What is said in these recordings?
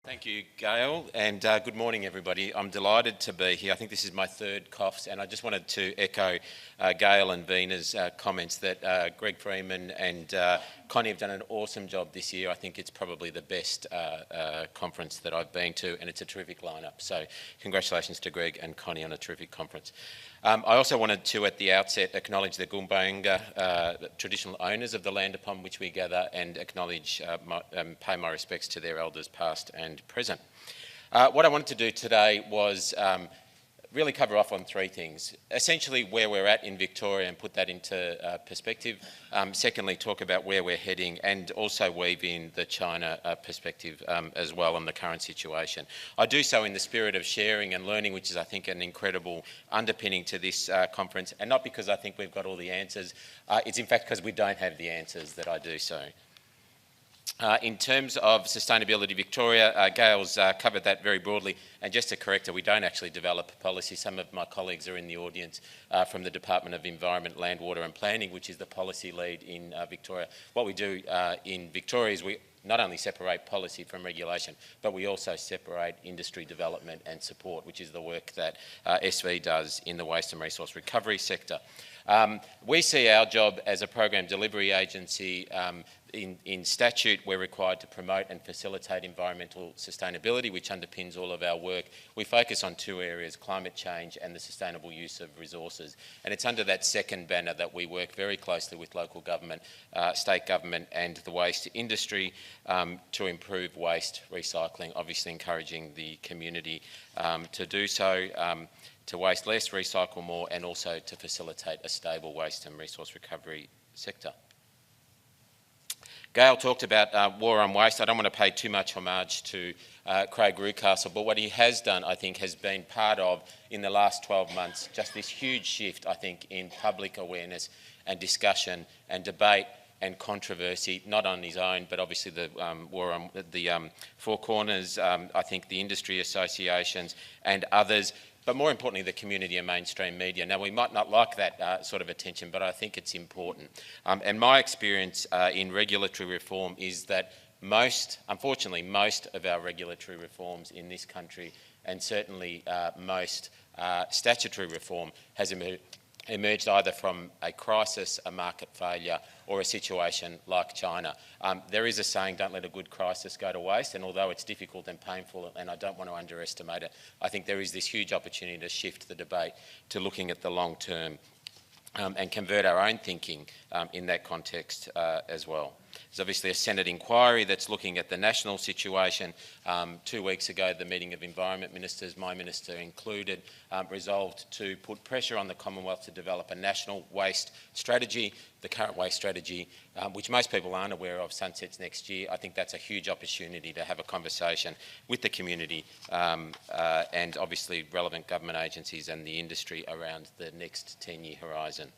Thank you, Gail, and good morning, everybody. I'm delighted to be here. I think this is my third COFS, and I just wanted to echo Gail and Vina's comments that Greg Freeman and Connie have done an awesome job this year. I think it's probably the best conference that I've been to, and it's a terrific lineup. So congratulations to Greg and Connie on a terrific conference. I also wanted to, at the outset, acknowledge the Gumbaynggirr, traditional owners of the land upon which we gather, and acknowledge, pay my respects to their elders past and present. What I wanted to do today was really cover off on three things. Essentially, where we're at in Victoria and put that into perspective. Secondly, talk about where we're heading, and also weave in the China perspective as well on the current situation. I do so in the spirit of sharing and learning, which is, I think, an incredible underpinning to this conference, and not because I think we've got all the answers. It's in fact because we don't have the answers that I do so. In terms of Sustainability Victoria, Gail's covered that very broadly, and just to correct her, we don't actually develop policy. Some of my colleagues are in the audience from the Department of Environment, Land, Water and Planning, which is the policy lead in Victoria. What we do in Victoria is we not only separate policy from regulation, but we also separate industry development and support, which is the work that SV does in the waste and resource recovery sector. We see our job as a program delivery agency. In statute, we're required to promote and facilitate environmental sustainability, which underpins all of our work. We focus on two areas: climate change and the sustainable use of resources. And it's under that second banner that we work very closely with local government, state government and the waste industry to improve waste recycling, obviously encouraging the community to do so, to waste less, recycle more, and also to facilitate a stable waste and resource recovery sector. Gail talked about war on waste. I don't want to pay too much homage to Craig Rucastle, but what he has done, I think, has been part of, in the last 12 months, just this huge shift, I think, in public awareness and discussion and debate and controversy, not on his own, but obviously the war on the Four Corners, I think the industry associations and others, but more importantly, the community and mainstream media. Now, we might not like that sort of attention, but I think it's important. And my experience in regulatory reform is that unfortunately, most of our regulatory reforms in this country, and certainly most statutory reform, has emerged either from a crisis, a market failure, or a situation like China. There is a saying, don't let a good crisis go to waste, and although it's difficult and painful, and I don't want to underestimate it, I think there is this huge opportunity to shift the debate to looking at the long term and convert our own thinking in that context as well. There's obviously a Senate inquiry that's looking at the national situation. 2 weeks ago, the meeting of environment ministers, my minister included, resolved to put pressure on the Commonwealth to develop a national waste strategy. The current waste strategy, which most people aren't aware of, sunsets next year. I think that's a huge opportunity to have a conversation with the community and obviously relevant government agencies and the industry around the next 10-year horizon.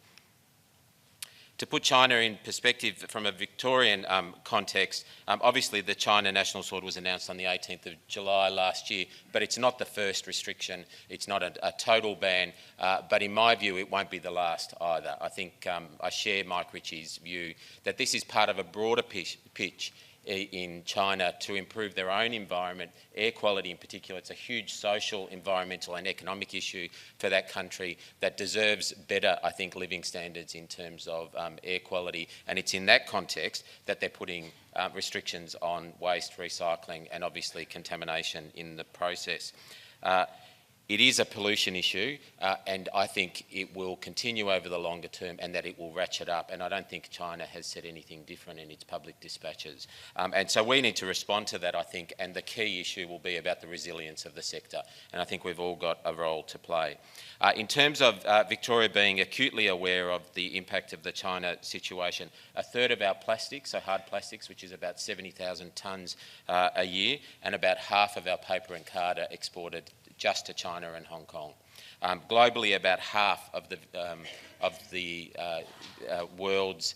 To put China in perspective from a Victorian context, obviously the China National Sword was announced on the 18th of July last year, but it's not the first restriction. It's not a total ban, but in my view, it won't be the last either. I think I share Mike Ritchie's view that this is part of a broader pitch in China to improve their own environment, air quality in particular. It's a huge social, environmental and economic issue for that country that deserves better, I think, living standards in terms of air quality. And it's in that context that they're putting restrictions on waste, recycling and obviously contamination in the process. It is a pollution issue and I think it will continue over the longer term and that it will ratchet up, and I don't think China has said anything different in its public dispatches. And so we need to respond to that, I think, and the key issue will be about the resilience of the sector, and I think we've all got a role to play. In terms of Victoria being acutely aware of the impact of the China situation, a third of our plastics, so hard plastics, which is about 70,000 tonnes a year, and about half of our paper and card are exported just to China and Hong Kong. Globally, about half of the world's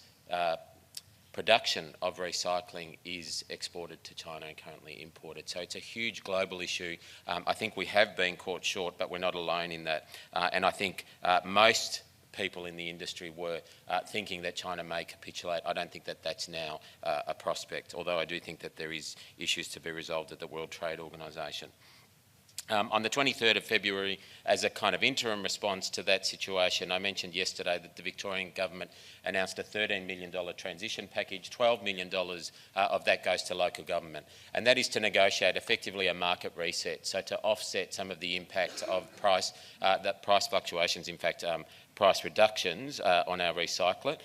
production of recycling is exported to China and currently imported. So it's a huge global issue. I think we have been caught short, but we're not alone in that. And I think most people in the industry were thinking that China may capitulate. I don't think that that's now a prospect, although I do think that there is issues to be resolved at the World Trade Organisation. On the 23rd of February, as a kind of interim response to that situation, I mentioned yesterday that the Victorian government announced a $13 million transition package. $12 million of that goes to local government, and that is to negotiate effectively a market reset, so to offset some of the impact of price fluctuations, in fact, price reductions on our recyclate,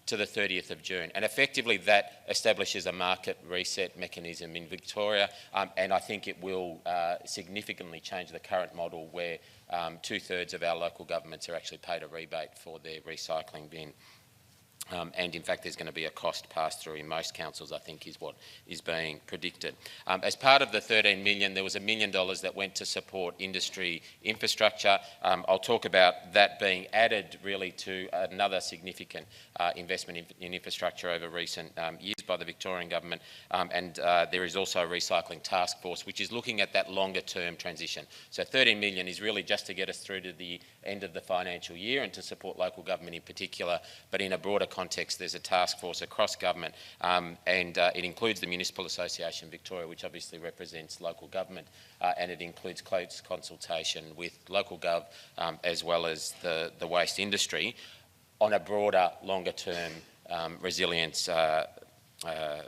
to the 30th of June. And effectively that establishes a market reset mechanism in Victoria, and I think it will significantly change the current model where 2/3 of our local governments are actually paid a rebate for their recycling bin. And in fact, there's going to be a cost pass-through in most councils, I think, is what is being predicted. As part of the $13 million, there was $1 million that went to support industry infrastructure. I'll talk about that being added really to another significant investment in infrastructure over recent years by the Victorian government. And there is also a recycling task force, which is looking at that longer-term transition. So $13 million is really just to get us through to the end of the financial year and to support local government in particular, but in a broader context, there's a task force across government, and it includes the Municipal Association Victoria, which obviously represents local government, and it includes close consultation with local gov as well as the waste industry on a broader, longer-term resilience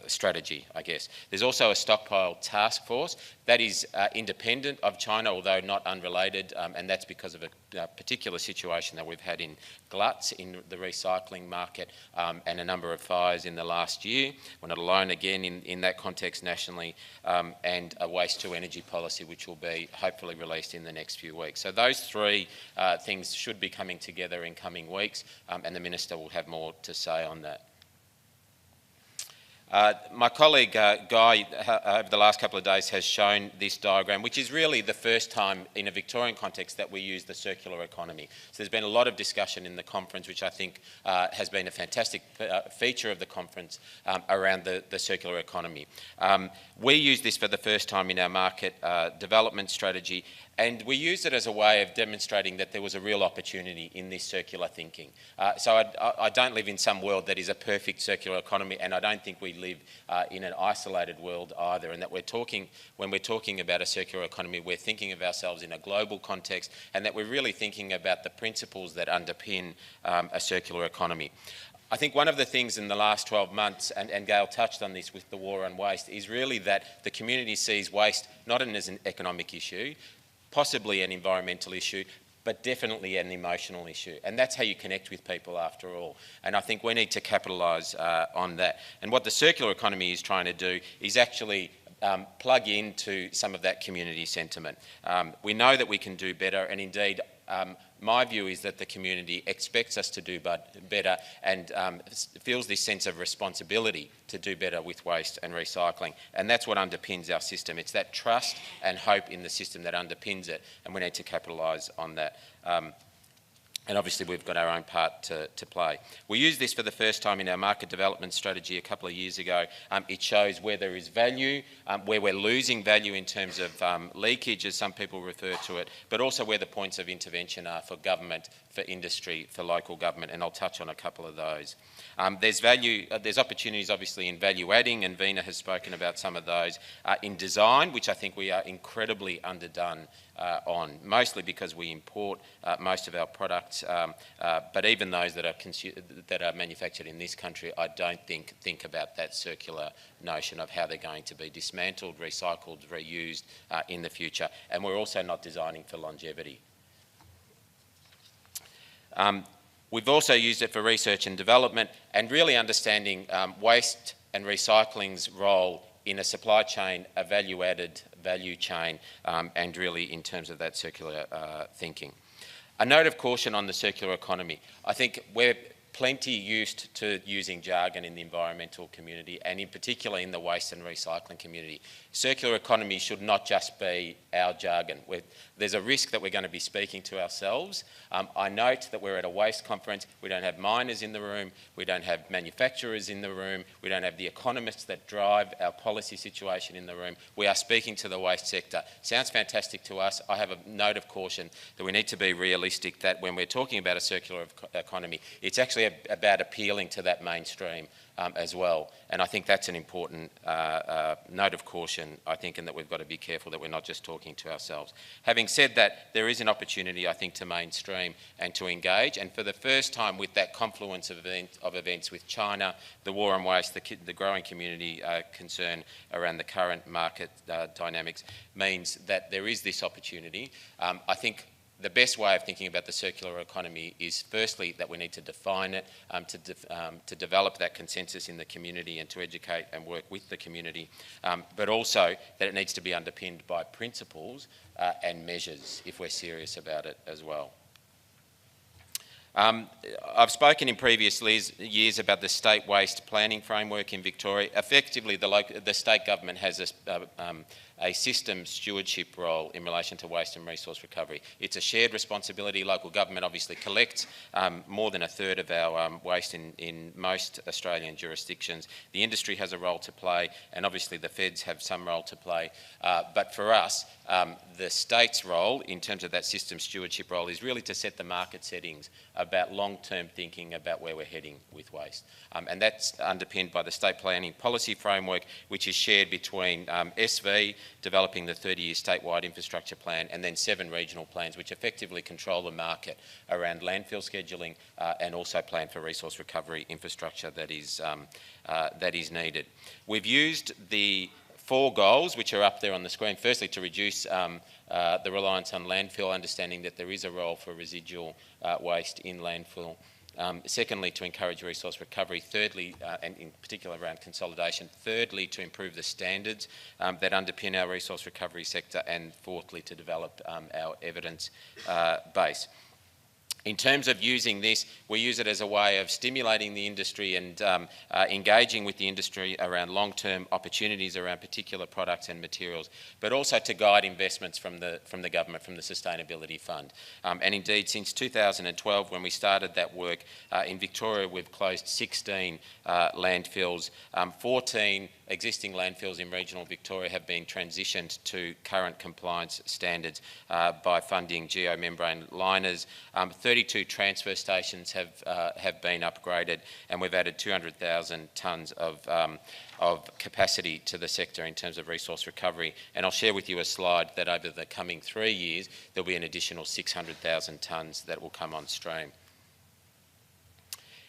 strategy, I guess. There's also a stockpile task force that is independent of China, although not unrelated, and that's because of a particular situation that we've had in gluts in the recycling market and a number of fires in the last year. We're not alone again in that context nationally, and a waste to energy policy which will be hopefully released in the next few weeks. So those three things should be coming together in coming weeks, and the Minister will have more to say on that. My colleague Guy, over the last couple of days, has shown this diagram, which is really the first time in a Victorian context that we use the circular economy. So there's been a lot of discussion in the conference, which I think has been a fantastic feature of the conference around the circular economy. We use this for the first time in our market development strategy, and we used it as a way of demonstrating that there was a real opportunity in this circular thinking. So I don't live in some world that is a perfect circular economy, and I don't think we live in an isolated world either, and that when we're talking about a circular economy, we're thinking of ourselves in a global context, and that we're really thinking about the principles that underpin a circular economy. I think one of the things in the last 12 months, and Gail touched on this with the war on waste, is really that the community sees waste not as an economic issue, possibly an environmental issue, but definitely an emotional issue. And that's how you connect with people after all. And I think we need to capitalise on that. And what the circular economy is trying to do is actually plug into some of that community sentiment. We know that we can do better, and indeed my view is that the community expects us to do better and feels this sense of responsibility to do better with waste and recycling. And that's what underpins our system. It's that trust and hope in the system that underpins it, and we need to capitalise on that. And obviously we've got our own part to play. We used this for the first time in our market development strategy a couple of years ago. It shows where there is value, where we're losing value in terms of leakage, as some people refer to it, but also where the points of intervention are for government, for industry, for local government, and I'll touch on a couple of those. There's opportunities obviously in value adding, and Veena has spoken about some of those, in design, which I think we are incredibly underdone on, mostly because we import most of our products, but even those that are manufactured in this country, I don't think about that circular notion of how they're going to be dismantled, recycled, reused in the future. And we're also not designing for longevity. We've also used it for research and development and really understanding waste and recycling's role in a supply chain, a value-added value chain, and really in terms of that circular thinking. A note of caution on the circular economy. I think we're plenty used to using jargon in the environmental community, and in particular in the waste and recycling community. Circular economy should not just be our jargon. There's a risk that we're going to be speaking to ourselves. I note that we're at a waste conference. We don't have miners in the room. We don't have manufacturers in the room. We don't have the economists that drive our policy situation in the room. We are speaking to the waste sector. Sounds fantastic to us. I have a note of caution that we need to be realistic that when we're talking about a circular economy, it's actually about appealing to that mainstream as well. And I think that's an important note of caution, I think, and that we've got to be careful that we're not just talking to ourselves. Having said that, there is an opportunity, I think, to mainstream and to engage. And for the first time, with that confluence of events with China, the war on waste, the growing community concern around the current market dynamics, means that there is this opportunity. I think the best way of thinking about the circular economy is firstly that we need to define it, to develop that consensus in the community and to educate and work with the community, but also that it needs to be underpinned by principles and measures if we're serious about it as well. I've spoken in previous years about the state waste planning framework in Victoria. Effectively, the state government has a system stewardship role in relation to waste and resource recovery. It's a shared responsibility. Local government obviously collects more than a third of our waste in most Australian jurisdictions. The industry has a role to play, and obviously the feds have some role to play. But for us, the state's role in terms of that system stewardship role is really to set the market settings about long-term thinking about where we're heading with waste. And that's underpinned by the state planning policy framework, which is shared between SV, developing the 30-year statewide infrastructure plan, and then 7 regional plans, which effectively control the market around landfill scheduling and also plan for resource recovery infrastructure that is needed. We've used the 4 goals, which are up there on the screen. Firstly, to reduce the reliance on landfill, understanding that there is a role for residual waste in landfill. Secondly, to encourage resource recovery. Thirdly, and in particular around consolidation. Thirdly, to improve the standards that underpin our resource recovery sector. And fourthly, to develop our evidence base. In terms of using this, we use it as a way of stimulating the industry and engaging with the industry around long-term opportunities around particular products and materials, but also to guide investments from the government, from the Sustainability Fund. And indeed, since 2012, when we started that work, in Victoria we've closed 16 landfills. 14 existing landfills in regional Victoria have been transitioned to current compliance standards by funding geomembrane liners. 32 transfer stations have been upgraded, and we've added 200,000 tonnes of capacity to the sector in terms of resource recovery. And I'll share with you a slide that over the coming 3 years there'll be an additional 600,000 tonnes that will come on stream.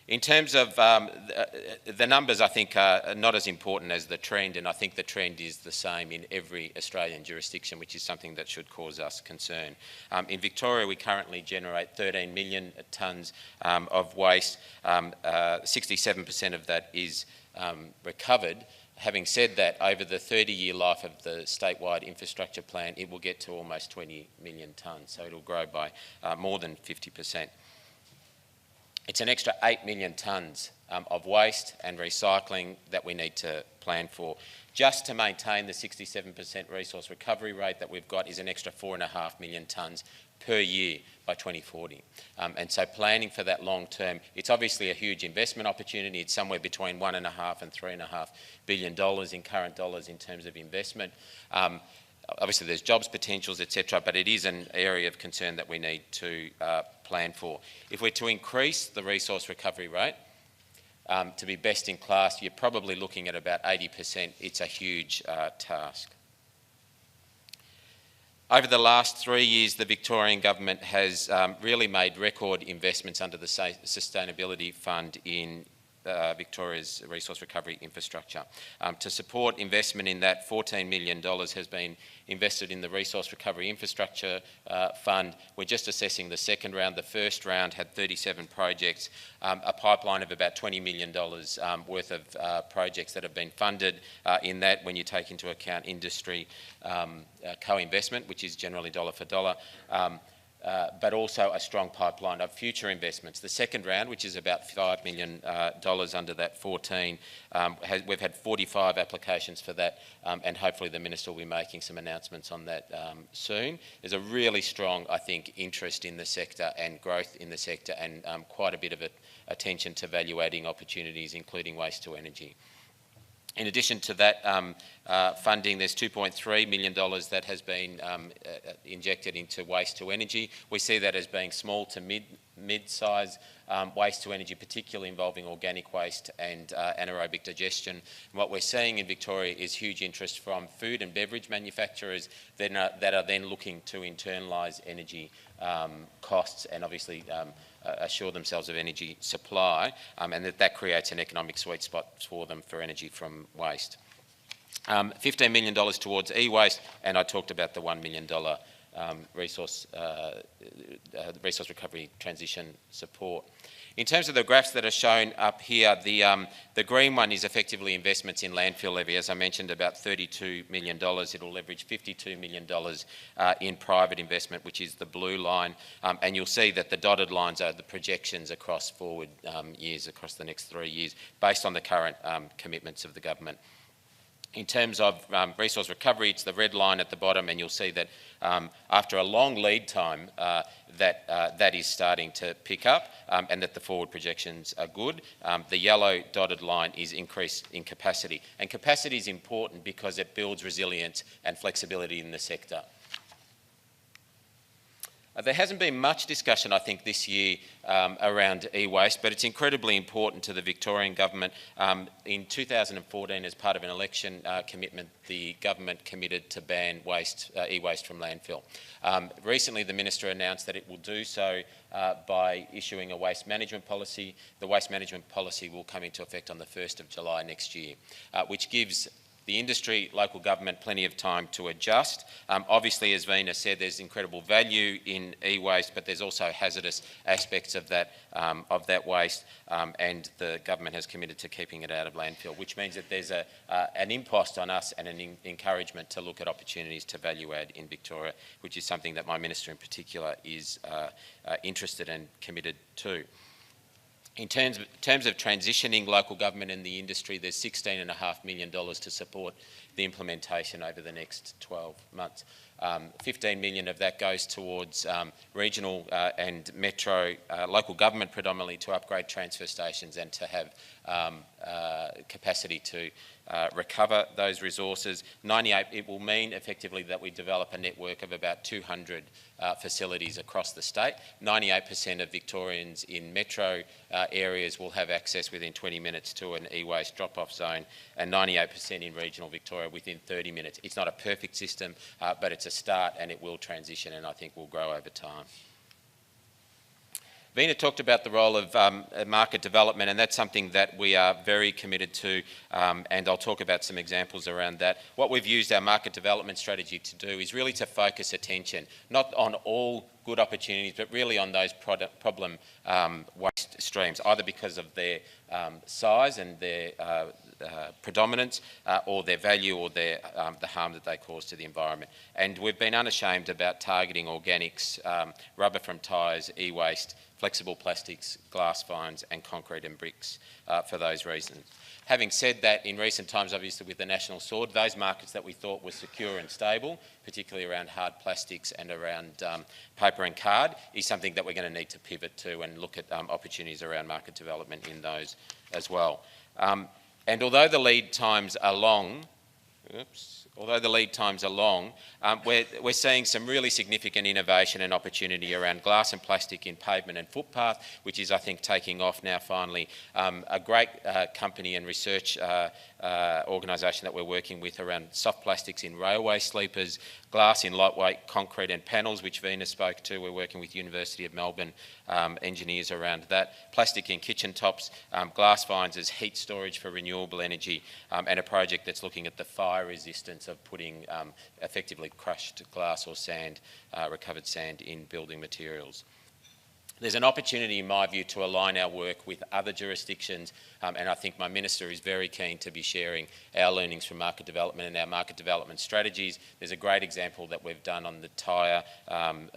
In terms of the numbers, I think are not as important as the trend, and I think the trend is the same in every Australian jurisdiction, which is something that should cause us concern. In Victoria, we currently generate 13 million tonnes of waste. 67% of that is recovered. Having said that, over the 30-year life of the statewide infrastructure plan, it will get to almost 20 million tonnes, so it'll grow by more than 50%. It's an extra 8 million tonnes of waste and recycling that we need to plan for. Just to maintain the 67% resource recovery rate that we've got is an extra 4.5 million tonnes per year by 2040. And so planning for that long term, it's obviously a huge investment opportunity. It's somewhere between $1.5 and $3.5 billion in current dollars in terms of investment. Obviously there's jobs potentials, etc., but it is an area of concern that we need to plan for. If we're to increase the resource recovery rate to be best in class, you're probably looking at about 80%. It's a huge task. Over the last 3 years, the Victorian government has really made record investments under the Sustainability Fund in Victoria's resource recovery infrastructure. To support investment in that, $14 million has been invested in the Resource Recovery Infrastructure Fund. We're just assessing the second round. The first round had 37 projects, a pipeline of about $20 million worth of projects that have been funded in that, when you take into account industry co-investment, which is generally dollar for dollar. but also a strong pipeline of future investments. The second round, which is about $5 million under that 14, we've had 45 applications for that, and hopefully the Minister will be making some announcements on that soon. There's a really strong, I think, interest in the sector and growth in the sector, and quite a bit of attention to valuating opportunities, including waste to energy. In addition to that funding, there's $2.3 million that has been injected into waste to energy. We see that as being small to mid-size waste to energy, particularly involving organic waste and anaerobic digestion. And what we're seeing in Victoria is huge interest from food and beverage manufacturers that are then looking to internalise energy costs and obviously assure themselves of energy supply, and that creates an economic sweet spot for them for energy from waste. $15 million towards e-waste, and I talked about the $1 million resource recovery transition support. In terms of the graphs that are shown up here, the green one is effectively investments in landfill levy. As I mentioned, about $32 million. It'll leverage $52 million in private investment, which is the blue line. And you'll see that the dotted lines are the projections across forward years, across the next 3 years, based on the current commitments of the government. In terms of resource recovery, it's the red line at the bottom, and you'll see that after a long lead time, that is starting to pick up, and that the forward projections are good. The yellow dotted line is increase in capacity, and capacity is important because it builds resilience and flexibility in the sector. There hasn't been much discussion, I think, this year around e-waste, but it's incredibly important to the Victorian government. In 2014, as part of an election commitment, the government committed to ban e-waste from landfill. Recently, the Minister announced that it will do so by issuing a waste management policy. The waste management policy will come into effect on the 1st of July next year, which gives the industry, local government, plenty of time to adjust. Obviously, as Veena said, there's incredible value in e-waste, but there's also hazardous aspects of that waste, and the government has committed to keeping it out of landfill, which means that there's an impost on us and an encouragement to look at opportunities to value add in Victoria, which is something that my Minister in particular is interested and committed to. In terms of transitioning local government and the industry, there's $16.5 million to support the implementation over the next 12 months. 15 million of that goes towards regional and metro local government predominantly to upgrade transfer stations and to have capacity to recover those resources. It will mean effectively that we develop a network of about 200 facilities across the state. 98% of Victorians in metro areas will have access within 20 minutes to an e-waste drop-off zone, and 98% in regional Victoria within 30 minutes. It's not a perfect system, but it's a start, and it will transition and I think will grow over time. Veena talked about the role of market development, and that's something that we are very committed to, and I'll talk about some examples around that. What we've used our market development strategy to do is really to focus attention, not on all good opportunities, but really on those problem waste streams, either because of their size and their predominance, or their value, or the harm that they cause to the environment. And we've been unashamed about targeting organics, rubber from tyres, e-waste, flexible plastics, glass fines, and concrete and bricks for those reasons. Having said that, in recent times, obviously with the national sword, those markets that we thought were secure and stable, particularly around hard plastics and around paper and card, is something that we're going to need to pivot to and look at opportunities around market development in those as well. And although the lead times are long, we're seeing some really significant innovation and opportunity around glass and plastic in pavement and footpath, which is, I think, taking off now finally. A great company and research organisation that we're working with around soft plastics in railway sleepers, glass in lightweight concrete and panels, which Veena spoke to. We're working with University of Melbourne engineers around that. Plastic in kitchen tops, glass fines as heat storage for renewable energy, and a project that's looking at the fire resistance of putting effectively crushed glass or sand, recovered sand, in building materials. There's an opportunity, in my view, to align our work with other jurisdictions, and I think my Minister is very keen to be sharing our learnings from market development and our market development strategies. There's a great example that we've done on the tyre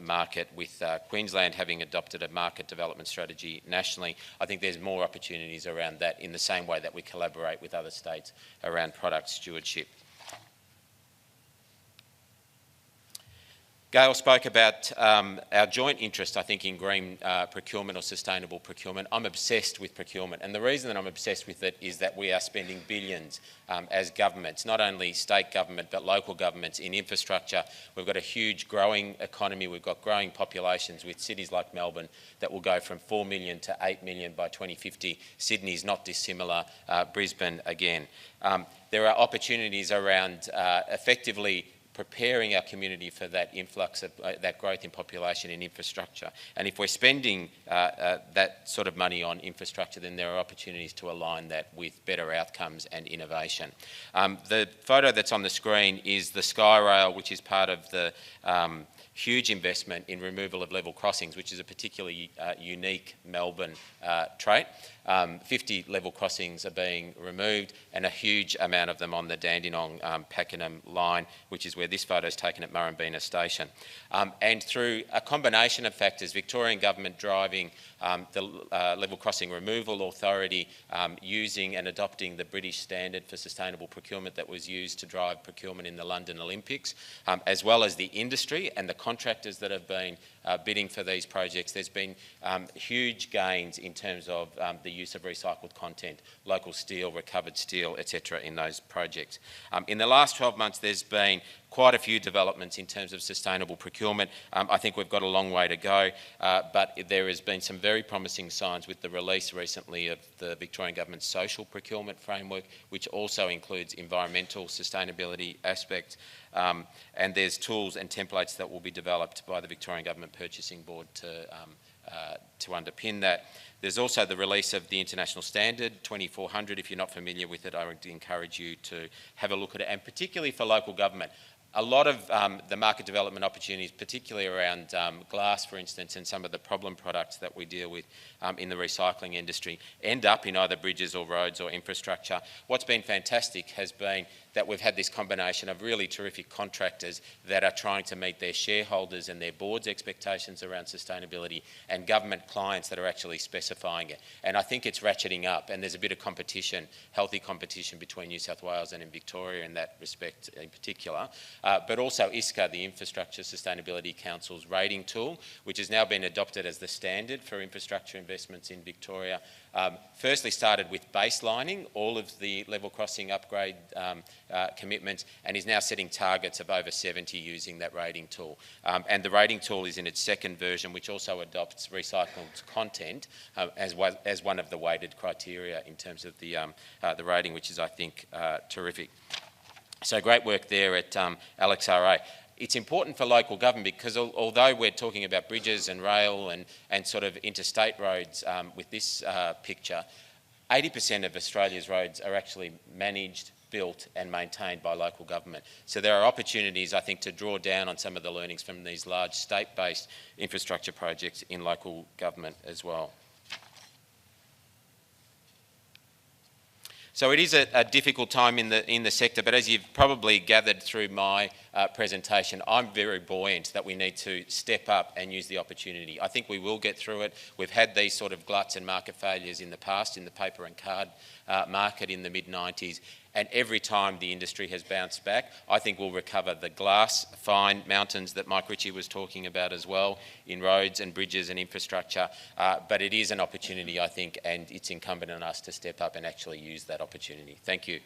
market with Queensland having adopted a market development strategy nationally. I think there's more opportunities around that in the same way that we collaborate with other states around product stewardship. Gail spoke about our joint interest, I think, in green procurement or sustainable procurement. I'm obsessed with procurement, and the reason that I'm obsessed with it is that we are spending billions as governments, not only state government but local governments, in infrastructure. We've got a huge growing economy, we've got growing populations with cities like Melbourne that will go from 4 million to 8 million by 2050. Sydney's not dissimilar, Brisbane again. There are opportunities around effectively preparing our community for that influx of that growth in population and infrastructure. And if we're spending that sort of money on infrastructure, then there are opportunities to align that with better outcomes and innovation. The photo that's on the screen is the Skyrail, which is part of the huge investment in removal of level crossings, which is a particularly unique Melbourne trait. 50 level crossings are being removed, and a huge amount of them on the Dandenong Pakenham line, which is where this photo is taken at Murrumbeena Station. And through a combination of factors, Victorian government driving the Level Crossing Removal Authority, using and adopting the British standard for sustainable procurement that was used to drive procurement in the London Olympics, as well as the industry and the contractors that have been bidding for these projects. There's been huge gains in terms of the use of recycled content, local steel, recovered steel, etc. in those projects. In the last 12 months, there's been quite a few developments in terms of sustainable procurement. I think we've got a long way to go, but there has been some very promising signs with the release recently of the Victorian Government's social procurement framework, which also includes environmental sustainability aspects. And there's tools and templates that will be developed by the Victorian Government Purchasing Board to underpin that. There's also the release of the international standard, 2400. If you're not familiar with it, I would encourage you to have a look at it, and particularly for local government. A lot of the market development opportunities, particularly around glass, for instance, and some of the problem products that we deal with in the recycling industry, end up in either bridges or roads or infrastructure. What's been fantastic has been that we've had this combination of really terrific contractors that are trying to meet their shareholders and their board's expectations around sustainability, and government clients that are actually specifying it. And I think it's ratcheting up, and there's a bit of competition, healthy competition between New South Wales and in Victoria in that respect in particular. But also ISCA, the Infrastructure Sustainability Council's rating tool, which has now been adopted as the standard for infrastructure investments in Victoria. Firstly started with baselining all of the level crossing upgrade commitments, and is now setting targets of over 70 using that rating tool. And the rating tool is in its second version, which also adopts recycled content as one of the weighted criteria in terms of the rating, which is, I think, terrific. So great work there at LXRA. It's important for local government because although we're talking about bridges and rail and sort of interstate roads with this picture, 80% of Australia's roads are actually managed, built and maintained by local government. So there are opportunities, I think, to draw down on some of the learnings from these large state-based infrastructure projects in local government as well. So it is a difficult time in the sector, but as you've probably gathered through my presentation, I'm very buoyant that we need to step up and use the opportunity. I think we will get through it. We've had these sort of gluts and market failures in the past, in the paper and card market in the mid-90s, and every time the industry has bounced back, I think we'll recover the glass fine mountains that Mike Ritchie was talking about as well in roads and bridges and infrastructure. But it is an opportunity, I think, and it's incumbent on us to step up and actually use that opportunity. Thank you.